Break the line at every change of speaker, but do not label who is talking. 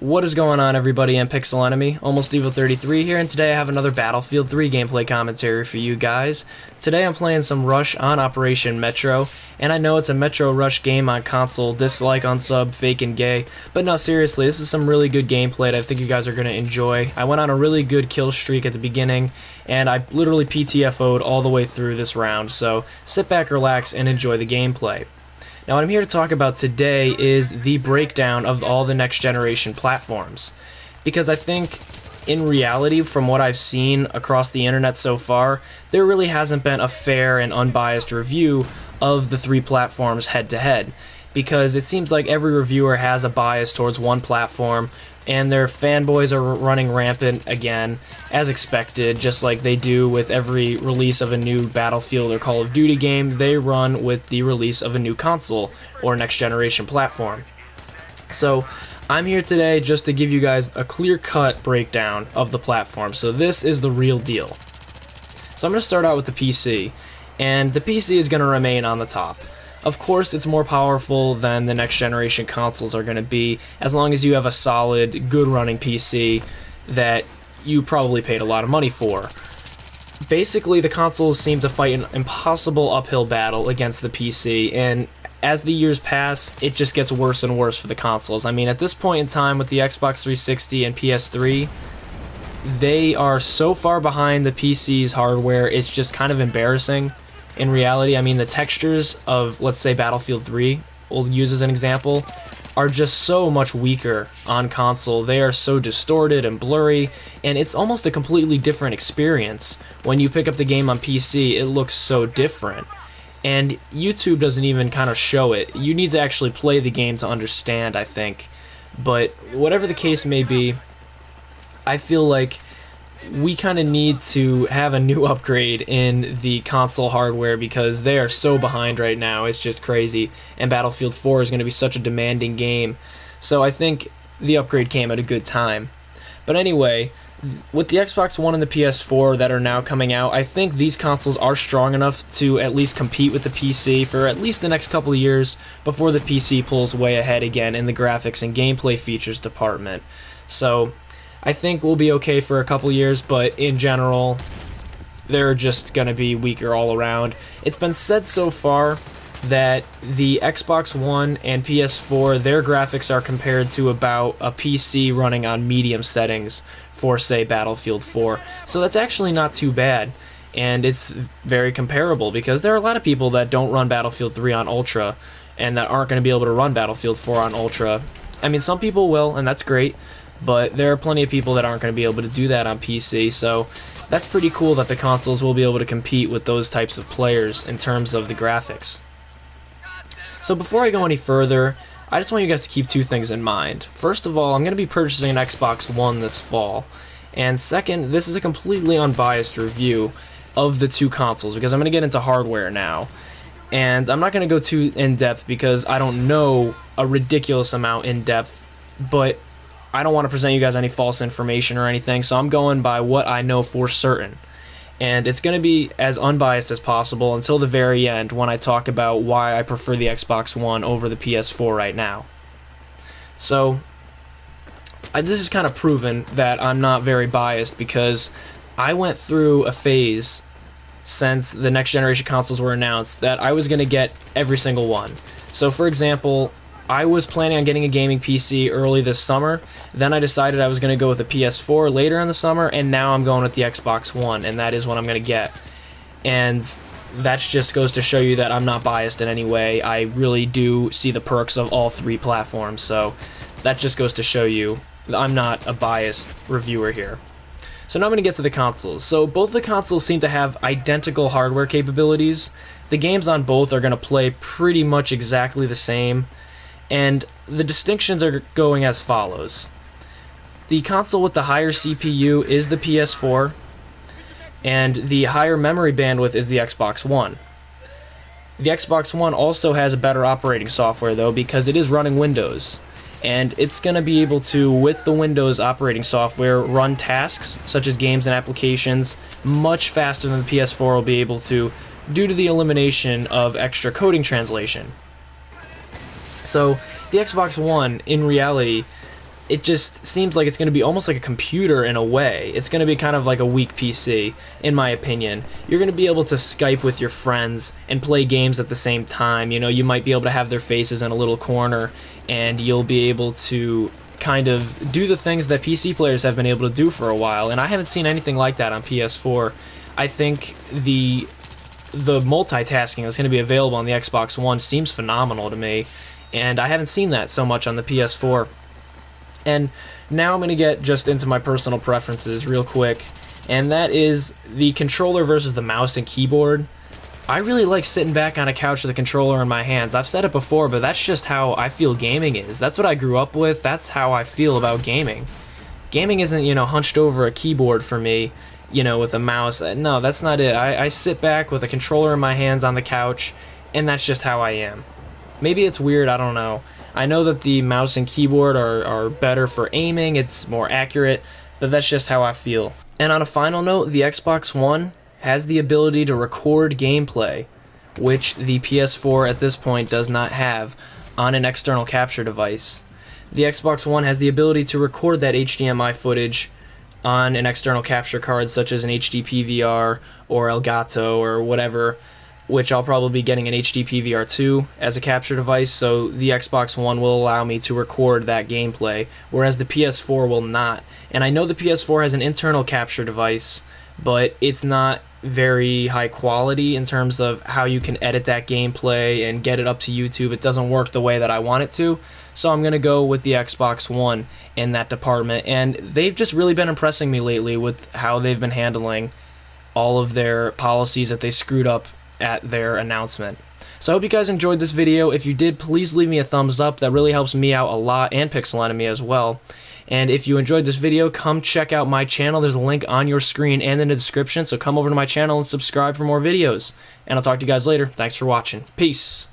What is going on, everybody? I'm Pixel Enemy, Almost Evil 33 here, and today I have another Battlefield 3 gameplay commentary for you guys. Today I'm playing some Rush on Operation Metro, and I know it's a Metro Rush game on console, dislike, unsub, fake, and gay, but no, seriously, this is some really good gameplay that I think you guys are going to enjoy. I went on a really good kill streak at the beginning, and I literally PTFO'd all the way through this round, so sit back, relax, and enjoy the gameplay. Now what I'm here to talk about today is the breakdown of all the next generation platforms, because I think in reality, from what I've seen across the internet so far, there really hasn't been a fair and unbiased review of the three platforms head to head, because it seems like every reviewer has a bias towards one platform and their fanboys are running rampant again, as expected, just like they do with every release of a new Battlefield or Call of Duty game. They run with the release of a new console or next generation platform. So I'm here today just to give you guys a clear-cut breakdown of the platform. So this is the real deal. So I'm going to start out with the PC, and the PC is going to remain on the top. Of course, it's more powerful than the next generation consoles are going to be, as long as you have a solid, good running PC that you probably paid a lot of money for. Basically, the consoles seem to fight an impossible uphill battle against the PC, and as the years pass, it just gets worse and worse for the consoles. I mean, at this point in time with the Xbox 360 and PS3, they are so far behind the PC's hardware, it's just kind of embarrassing. In reality, I mean, the textures of, let's say, Battlefield 3, we'll use as an example, are just so much weaker on console. They are so distorted and blurry, and it's almost a completely different experience. When you pick up the game on PC, it looks so different. And YouTube doesn't even kind of show it. You need to actually play the game to understand, I think. But whatever the case may be, I feel like we kind of need to have a new upgrade in the console hardware because they are so behind right now. It's just crazy, and Battlefield 4 is going to be such a demanding game, so I think the upgrade came at a good time. But anyway, with the Xbox One and the PS4 that are now coming out, I think these consoles are strong enough to at least compete with the PC for at least the next couple of years before the PC pulls way ahead again in the graphics and gameplay features department. So I think we'll be okay for a couple years, but in general, they're just going to be weaker all around. It's been said so far that the Xbox One and PS4, their graphics are compared to about a PC running on medium settings for, say, Battlefield 4. So that's actually not too bad, and it's very comparable because there are a lot of people that don't run Battlefield 3 on Ultra and that aren't going to be able to run Battlefield 4 on Ultra. I mean, some people will, and that's great, but there are plenty of people that aren't going to be able to do that on PC, so that's pretty cool that the consoles will be able to compete with those types of players in terms of the graphics. So before I go any further, I just want you guys to keep two things in mind. First of all, I'm going to be purchasing an Xbox One this fall, and second, this is a completely unbiased review of the two consoles because I'm going to get into hardware now. And I'm not going to go too in-depth because I don't know a ridiculous amount in-depth, but I don't want to present you guys any false information or anything, so I'm going by what I know for certain. And it's going to be as unbiased as possible until the very end when I talk about why I prefer the Xbox One over the PS4 right now. So, this is kind of proven that I'm not very biased because I went through a phase since the next generation consoles were announced that I was going to get every single one. So, for example, I was planning on getting a gaming PC early this summer, then I decided I was going to go with a PS4 later in the summer, and now I'm going with the Xbox One, and that is what I'm going to get. And that just goes to show you that I'm not biased in any way. I really do see the perks of all three platforms, so that just goes to show you that I'm not a biased reviewer here. So now I'm going to get to the consoles. So both the consoles seem to have identical hardware capabilities. The games on both are going to play pretty much exactly the same. And the distinctions are going as follows. The console with the higher CPU is the PS4, and the higher memory bandwidth is the Xbox One. The Xbox One also has better operating software, though, because it is running Windows, and it's going to be able to, with the Windows operating software, run tasks such as games and applications much faster than the PS4 will be able to due to the elimination of extra coding translation. So the Xbox One, in reality, it just seems like it's going to be almost like a computer in a way. It's going to be kind of like a weak PC, in my opinion. You're going to be able to Skype with your friends and play games at the same time. You know, you might be able to have their faces in a little corner, and you'll be able to kind of do the things that PC players have been able to do for a while, and I haven't seen anything like that on PS4. I think the multitasking that's going to be available on the Xbox One seems phenomenal to me, and I haven't seen that so much on the PS4. And now I'm going to get just into my personal preferences real quick, and that is the controller versus the mouse and keyboard. I really like sitting back on a couch with a controller in my hands. I've said it before, but that's just how I feel gaming is. That's what I grew up with. That's how I feel about gaming. Gaming isn't, you know, hunched over a keyboard for me, you know, with a mouse. No, that's not it. I sit back with a controller in my hands on the couch, and that's just how I am. Maybe it's weird, I don't know. I know that the mouse and keyboard are better for aiming, it's more accurate, but that's just how I feel. And on a final note, the Xbox One has the ability to record gameplay, which the PS4 at this point does not have on an external capture device. The Xbox One has the ability to record that HDMI footage on an external capture card such as an HD PVR or Elgato or whatever, which I'll probably be getting an HD PVR2 as a capture device, so the Xbox One will allow me to record that gameplay, whereas the PS4 will not. And I know the PS4 has an internal capture device, but it's not very high quality in terms of how you can edit that gameplay and get it up to YouTube. It doesn't work the way that I want it to, so I'm going to go with the Xbox One in that department. And they've just really been impressing me lately with how they've been handling all of their policies that they screwed up at their announcement. So I hope you guys enjoyed this video. If you did, please leave me a thumbs up. That really helps me out a lot, and Pixel Enemy as well. And if you enjoyed this video, come check out my channel. There's a link on your screen and in the description, so come over to my channel and subscribe for more videos. And I'll talk to you guys later. Thanks for watching. Peace.